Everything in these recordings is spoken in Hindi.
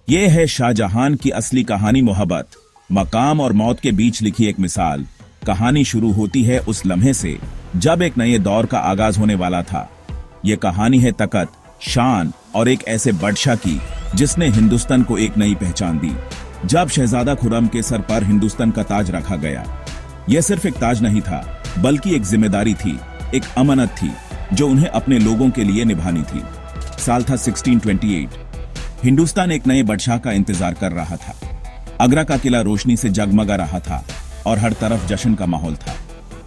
ये है शाहजहां की असली कहानी। मोहब्बत, मकाम और मौत के बीच लिखी एक मिसाल। कहानी शुरू होती है उस लम्हे से जब एक नए दौर का आगाज होने वाला था। ये कहानी है तकत, शान और एक ऐसे बादशाह की जिसने हिंदुस्तान को एक नई पहचान दी। जब शहजादा खुर्रम के सर पर हिंदुस्तान का ताज रखा गया, यह सिर्फ एक ताज नहीं था बल्कि एक जिम्मेदारी थी, एक अमानत थी जो उन्हें अपने लोगों के लिए निभानी थी। साल था 1628। हिंदुस्तान एक नए बादशाह का इंतजार कर रहा था। आगरा का किला रोशनी से जगमगा रहा था और हर तरफ जश्न का माहौल था,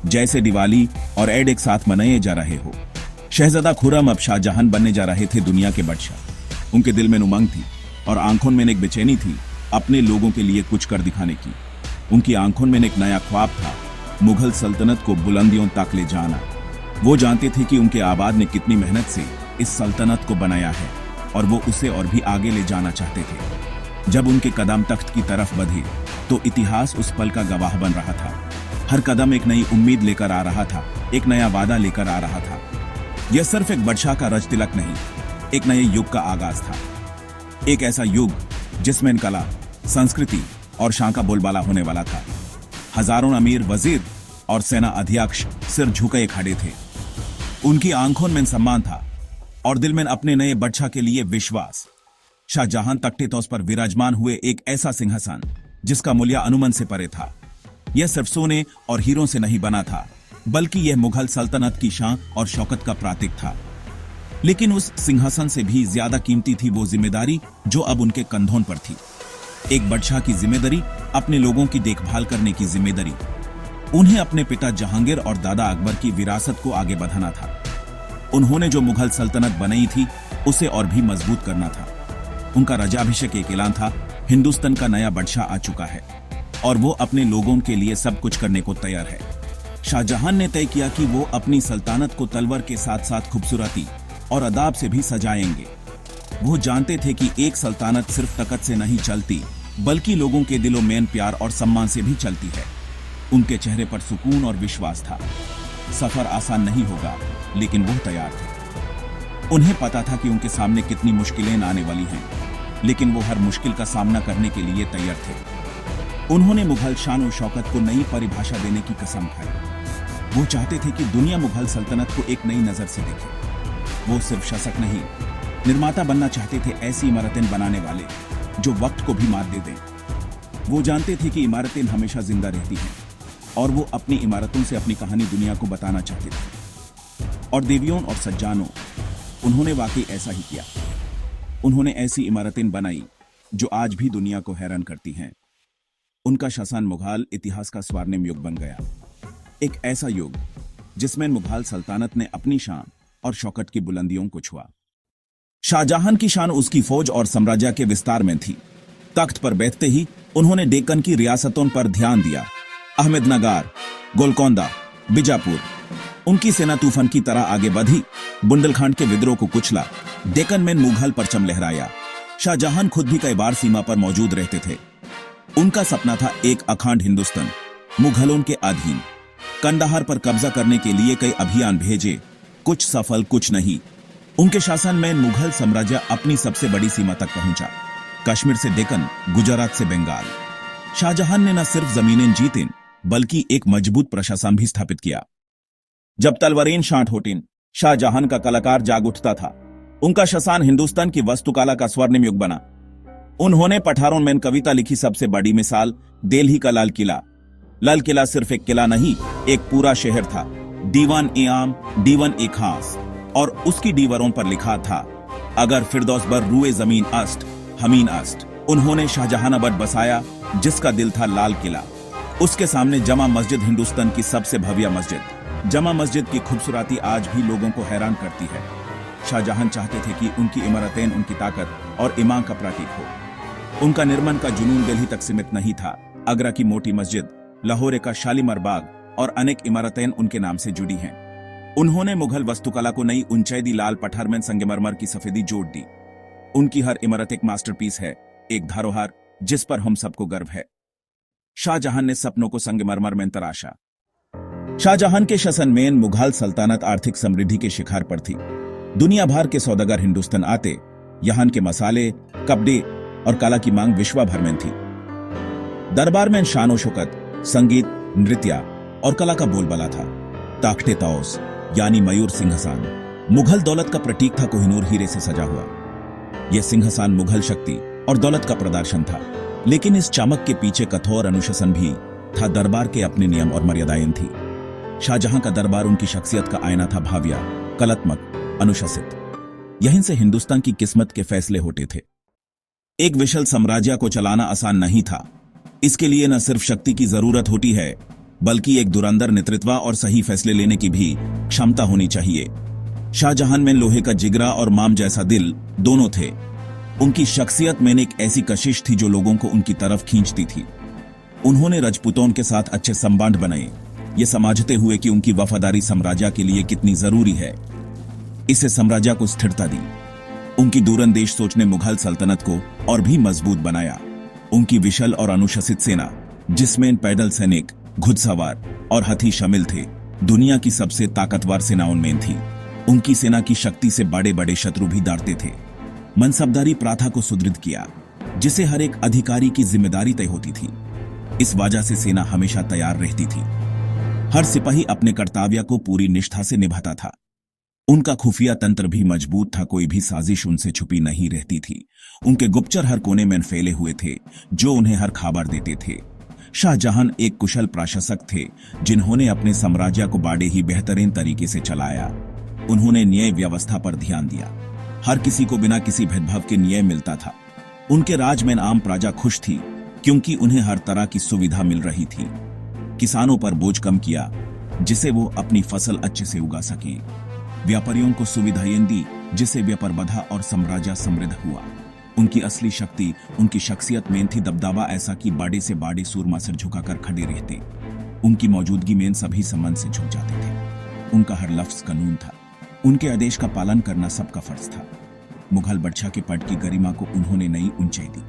जैसे दिवाली और ईद एक साथ मनाए जा रहे हो। शहजादा खुर्रम अब शाहजहां बनने जा रहे थे, दुनिया के बादशाह। उनके दिल में उमंग थी और आंखों में एक बेचैनी थी अपने लोगों के लिए कुछ कर दिखाने की। उनकी आंखों में एक नया ख्वाब था, मुगल सल्तनत को बुलंदियों तक ले जाना। वो जानते थे कि उनके आबाद ने कितनी मेहनत से इस सल्तनत को बनाया है और वो उसे और भी आगे ले जाना चाहते थे। जब उनके कदम तख्त की तरफ बढ़े तो इतिहास उस पल का गवाह बन रहा था। हर कदम एक नई उम्मीद लेकर आ रहा था, एक नया वादा लेकर आ रहा था। यह सिर्फ एक बादशाह का रज तिलक नहीं, एक नए युग का आगाज था। एक ऐसा युग जिसमें कला, संस्कृति और शान का बोलबाला होने वाला था। हजारों अमीर, वजीर और सेना अध्यक्ष सिर झुके खड़े थे। उनकी आंखों में सम्मान था और दिल में अपने नए बादशाह के लिए विश्वास। शाहजहां तख्ते तौज पर विराजमान हुए, एक ऐसा सिंहासन जिसका मूल्य अनुमान से परे था। यह सिर्फ सोने और हीरों से नहीं बना था, बल्कि यह मुगल सल्तनत की शान और शौकत का प्रतीक था। लेकिन उस सिंहासन से भी ज्यादा कीमती थी वो जिम्मेदारी जो अब उनके कंधों पर थी। एक बादशाह की जिम्मेदारी, अपने लोगों की देखभाल करने की जिम्मेदारी। उन्हें अपने पिता जहांगीर और दादा अकबर की विरासत को आगे बढ़ाना था। उन्होंने जो मुगल सल्तनत बनाई थी उसे और भी मजबूत करना था। उनका राज्याभिषेक एक ऐलान था, हिंदुस्तान का नया बादशाह आ चुका है और वो अपने लोगों के लिए सब कुछ करने को तैयार है। शाहजहां ने तय किया कि वो अपनी सल्तनत को तलवार के साथ साथ खूबसूरती और अदाब से भी सजाएंगे। वो जानते थे कि एक सल्तनत सिर्फ ताकत से नहीं चलती, बल्कि लोगों के दिलों में प्यार और सम्मान से भी चलती है। उनके चेहरे पर सुकून और विश्वास था। सफर आसान नहीं होगा, लेकिन वो तैयार थे। उन्हें पता था कि उनके सामने कितनी मुश्किलें आने वाली हैं, लेकिन वो हर मुश्किल का सामना करने के लिए तैयार थे। उन्होंने मुगल शान और शौकत को नई परिभाषा देने की कसम खाई। वो चाहते थे कि दुनिया मुगल सल्तनत को एक नई नजर से देखे। वो सिर्फ शासक नहीं, निर्माता बनना चाहते थे, ऐसी इमारतें बनाने वाले जो वक्त को भी मात दे दें। वो जानते थे कि इमारतें हमेशा जिंदा रहती हैं और वो अपनी इमारतों से अपनी कहानी दुनिया को बताना चाहते थे। और देवियों और सज्जानों, उन्होंने वाकई ऐसा ही किया। उन्होंने ऐसी इमारतें बनाई जो आज भी दुनिया को हैरान करती हैं। उनका शासन मुगल इतिहास का स्वर्णिम युग बन गया, एक ऐसा युग जिसमें मुगल सल्तनत ने अपनी शान और शौकत की बुलंदियों को छुआ। शाहजहां की शान उसकी फौज और साम्राज्य के विस्तार में थी। तख्त पर बैठते ही उन्होंने डेक्कन की रियासतों पर ध्यान दिया। अहमदनगर, गोलकोंडा, बीजापुर। उनकी सेना तूफान की तरह आगे बढ़ी, बुंदेलखंड के विद्रोह को कुचला, डेक्कन में मुगल परचम लहराया। शाहजहां खुद भी कई बार सीमा पर मौजूद रहते थे। उनका सपना था एक अखंड हिंदुस्तान, मुगलों के अधीन। कंदहार पर कब्जा करने के लिए कई अभियान भेजे, कुछ सफल, कुछ नहीं। उनके शासन में मुगल साम्राज्य अपनी सबसे बड़ी सीमा तक पहुंचा, कश्मीर से डेक्कन, गुजरात से बंगाल। शाहजहां ने न सिर्फ जमीनें जीतीं, बल्कि एक मजबूत प्रशासन भी स्थापित किया। जब तलवारें शांत होतीं, शाहजहां का कलाकार जाग उठता था। उनका शासन हिंदुस्तान की वास्तुकला का स्वर्णिम युग बना। उन्होंने पठारों में कविता लिखी। सबसे बड़ी मिसाल दिल्ली का लाल किला। लाल किला सिर्फ एक किला नहीं, एक पूरा शहर था। दीवान ए आम, दीवान ए खास, और उसकी दीवारों पर लिखा था, अगर फिरदौस बर रूए जमीन अस्त, हमीन अस्त। उन्होंने शाहजहानाबाद बसाया, जिसका दिल था लाल किला। उसके सामने जमा मस्जिद, हिंदुस्तान की सबसे भव्य मस्जिद। जमा मस्जिद की खूबसूरती आज भी लोगों को हैरान करती है। शाहजहां चाहते थे कि उनकी इमारतें उनकी ताकत और ईमान का प्रतीक हो। उनका निर्माण का जुनून दिल्ली तक सीमित नहीं था। आगरा की मोटी मस्जिद, लाहौर का शालीमार बाग और अनेक इमारतें उनके नाम से जुड़ी हैं। उन्होंने मुगल वास्तुकला को नई ऊंचाई दी। लाल पठार में संगमरमर की सफेदी जोड़ दी। उनकी हर इमारत एक मास्टरपीस है, एक धरोहर जिस पर हम सबको गर्व है। शाहजहां ने सपनों को संगमरमर में तराशा। शाहजहां के शासन में मुगल सल्तनत आर्थिक समृद्धि के शिखर पर थी। दुनिया भर के सौदागर हिंदुस्तान आते, यहाँ के मसाले, कपड़े और कला की मांग विश्व भर में थी। दरबार में शान शौकत, संगीत, नृत्य और कला का बोलबाला था। ताख्ते तौस यानी मयूर सिंहासन मुगल दौलत का प्रतीक था, कोहिनूर हीरे से सजा हुआ। यह सिंहासन मुगल शक्ति और दौलत का प्रदर्शन था, लेकिन इस चमक के पीछे कठोर अनुशासन भी था। दरबार के अपने नियम और मर्यादाएं थी। शाहजहां का दरबार उनकी शख्सियत का आईना था, भाविया, कलात्मक, अनुशासित। यहीं से हिंदुस्तान की किस्मत के फैसले होते थे। एक विशाल साम्राज्य को चलाना आसान नहीं था। इसके लिए न सिर्फ शक्ति की जरूरत होती है, बल्कि एक धुरंधर नेतृत्व और सही फैसले लेने की भी क्षमता होनी चाहिए। शाहजहां में लोहे का जिगरा और माम जैसा दिल दोनों थे। उनकी शख्सियत में एक ऐसी कशिश थी जो लोगों को उनकी तरफ खींचती थी। उन्होंने राजपूतों के साथ अच्छे संबंध बनाए, ये समझते हुए कि उनकी वफादारी साम्राज्य के लिए कितनी जरूरी है। इसे साम्राज्य को स्थिरता दी। उनकी दूरंदेश सोच ने मुगल सल्तनत को और भी मजबूत बनाया। उनकी विशाल और अनुशासित सेना, जिसमें पैदल सैनिक, घुड़सवार और हाथी शामिल थे, दुनिया की सबसे ताकतवर सेनाओं में थी। उनकी सेना की शक्ति से बड़े बड़े शत्रु भी डरते थे। मनसबदारी प्रथा को सुदृढ़ किया, जिसे हर एक अधिकारी की जिम्मेदारी तय होती थी। इस वजह से सेना हमेशा तैयार रहती थी। हर सिपाही अपने कर्तव्य को पूरी निष्ठा से निभाता था। उनका खुफिया तंत्र भी मजबूत था, कोई भी साजिश उनसे छुपी नहीं रहती थी। उनके गुप्तचर हर कोने में फैले हुए थे, जो उन्हें हर खबर देते थे। शाहजहां एक कुशल प्रशासक थे, जिन्होंने अपने साम्राज्य को बड़े ही बेहतरीन तरीके से चलाया। उन्होंने न्याय व्यवस्था पर ध्यान दिया। हर किसी को बिना किसी भेदभाव के न्याय मिलता था। उनके राज में आम प्रजा खुश थी, क्योंकि उन्हें हर तरह की सुविधा मिल रही थी। किसानों पर बोझ कम किया, जिसे वो अपनी फसल अच्छे से उगा सकें। व्यापारियों को सुविधाएं दी, जिससे व्यापार बढ़ा और साम्राज्य समृद्ध हुआ। उनकी असली शक्ति उनकी शख्सियत में थी। दबदबा ऐसा कि बड़े से बड़े सूरमा सिर झुकाकर खड़े रहते। उनकी मौजूदगी में सभी सम्मान से झुक जाते थे। उनका हर लफ्ज कानून था। उनके आदेश का पालन करना सबका फर्ज था। मुगल बादशाह के पद की गरिमा को उन्होंने नई ऊंचाई दी।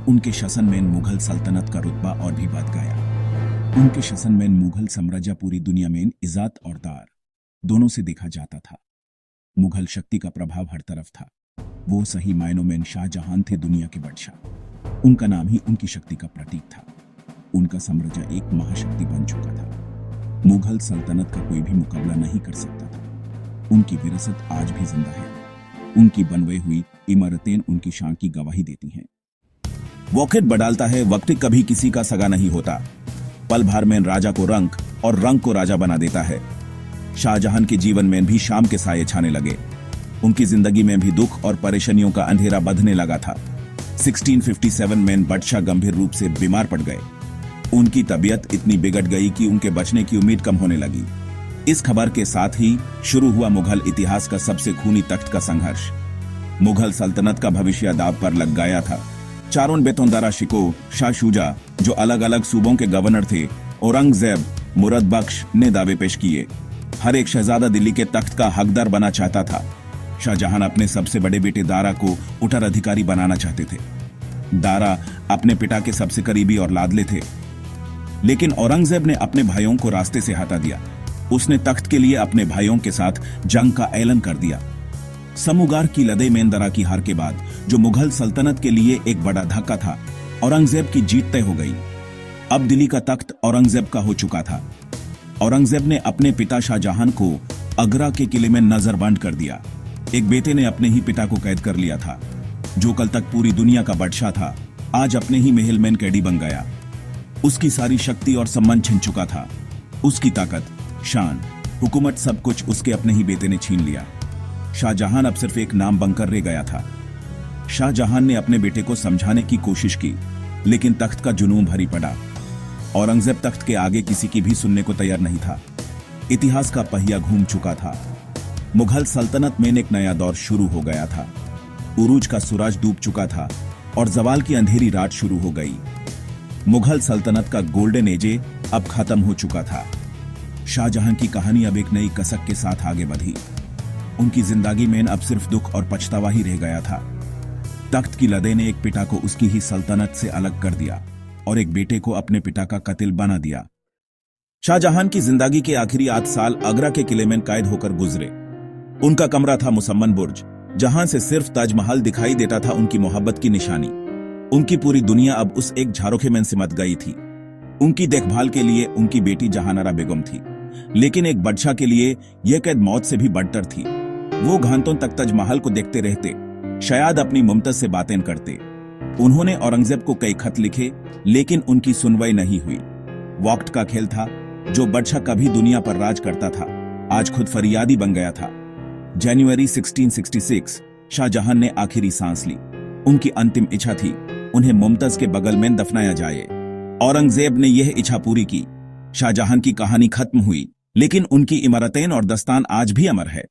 उनके शासन में मुगल सल्तनत का रुतबा और भी बढ़ गया। उनके शासन में मुगल साम्राज्य पूरी दुनिया में इज्जत और दार दोनों से देखा जाता था। मुगल शक्ति का प्रभाव हर तरफ था। वो सही मायनों में शाहजहां थे, दुनिया के बादशाह। उनका नाम ही उनकी शक्ति का प्रतीक था। उनका साम्राज्य एक महाशक्ति बन चुका था। मुगल सल्तनत का कोई भी मुकाबला नहीं कर सकता था। उनकी विरासत आज भी जिंदा है। उनकी बनवाई हुई इमारतें उनकी शान की गवाही देती हैं। वक्त बदलता है, वक्त कभी किसी का सगा नहीं होता। पल भर में राजा को रंग और रंग को राजा बना देता है। शाहजहां के जीवन में भी शाम के साये छाने लगे। उनकी जिंदगी में भी दुख और परेशानियों का अंधेरा बंधने लगा था। 1657 में बादशाह गंभीर रूप से बीमार पड़ गए। उनकी तबीयत इतनी बिगड़ गई कि उनके बचने की उम्मीद कम होने लगी। इस खबर के साथ ही शुरू हुआ मुगल इतिहास का सबसे खूनी तख्त का संघर्ष। मुगल सल्तनत का भविष्य दांव पर लग गया था। चारों बेतौंदारा शिको, शाह शुजा, जो अलग अलग सूबों के गवर्नर थे, औरंगजेब, मुराद बख्श ने दावे पेश किए। हर एक शहजादा दिल्ली के तख्त का हकदार बना चाहता था। शाहजहां अपने सबसे बड़े बेटे दारा को उत्तराधिकारी बनाना चाहते थे। दारा अपने पिता के सबसे करीबी और लाडले थे, लेकिन औरंगजेब ने अपने भाइयों को रास्ते से हटा दिया। उसने तख्त के लिए अपने भाइयों के साथ जंग का ऐलान कर दिया। समूगार की लड़ाई में दारा की हार के बाद, जो मुगल सल्तनत के लिए एक बड़ा धक्का था, औरंगजेब की जीत तय हो गई। अब दिल्ली का तख्त औरंगजेब का हो चुका था। औरंगजेब ने अपने पिता शाहजहां को आगरा के किले में नजरबंद कर दिया। एक बेटे ने अपने ही पिता को कैद कर लिया था। जो कल तक पूरी दुनिया का बादशाह था, आज अपने ही महल में कैदी बन गया। उसकी सारी शक्ति और सम्मान छिन चुका था। उसकी ताकत, शान, हुकूमत, सब कुछ उसके अपने ही बेटे ने छीन लिया। शाहजहां अब सिर्फ एक नाम बनकर रह गया था। शाहजहां ने अपने बेटे को समझाने की कोशिश की, लेकिन तख्त का जुनून भरी पड़ा। औरंगजेब तख्त के आगे किसी की भी सुनने को तैयार नहीं था। इतिहास का पहिया घूम चुका था। मुगल सल्तनत में एक नया दौर शुरू हो गया था। उरूज का सूरज डूब चुका था और जवाल की अंधेरी रात शुरू हो गई। मुगल सल्तनत का गोल्डन एज अब खत्म हो चुका था। शाहजहां की कहानी अब एक नई कसक के साथ आगे बढ़ी। उनकी जिंदगी में अब सिर्फ दुख और पछतावा ही रह गया था। तख्त की लड़ाई ने एक पिता को उसकी ही सल्तनत से अलग कर दिया और एक बेटे को अपने पिता का कत्ल बना दिया। शाहजहां की जिंदगी के आखिरी 8 साल आगरा के किले में कैद होकर गुजरे। उनका कमरा था मुसम्मन बुर्ज, जहां से सिर्फ ताजमहल दिखाई देता था, उनकी मोहब्बत की निशानी। उनकी पूरी दुनिया अब उस एक झारोखे में सिमट गई थी। उनकी देखभाल के लिए उनकी बेटी जहानारा बेगम थी, लेकिन एक बादशाह के लिए यह कैद मौत से भी बदतर थी। वो घंटों तक ताजमहल को देखते रहते, शायद अपनी मुमताज से बातें करते। उन्होंने औरंगजेब को कई खत लिखे, लेकिन उनकी सुनवाई नहीं हुई। वक्त का खेल था। जो बादशाह कभी दुनिया पर राज करता था, आज खुद फरियादी बन गया था। जनवरी 1666 शाहजहां ने आखिरी सांस ली। उनकी अंतिम इच्छा थी उन्हें मुमताज के बगल में दफनाया जाए। औरंगजेब ने यह इच्छा पूरी की। शाहजहां की कहानी खत्म हुई, लेकिन उनकी इमारतें और दस्तान आज भी अमर है।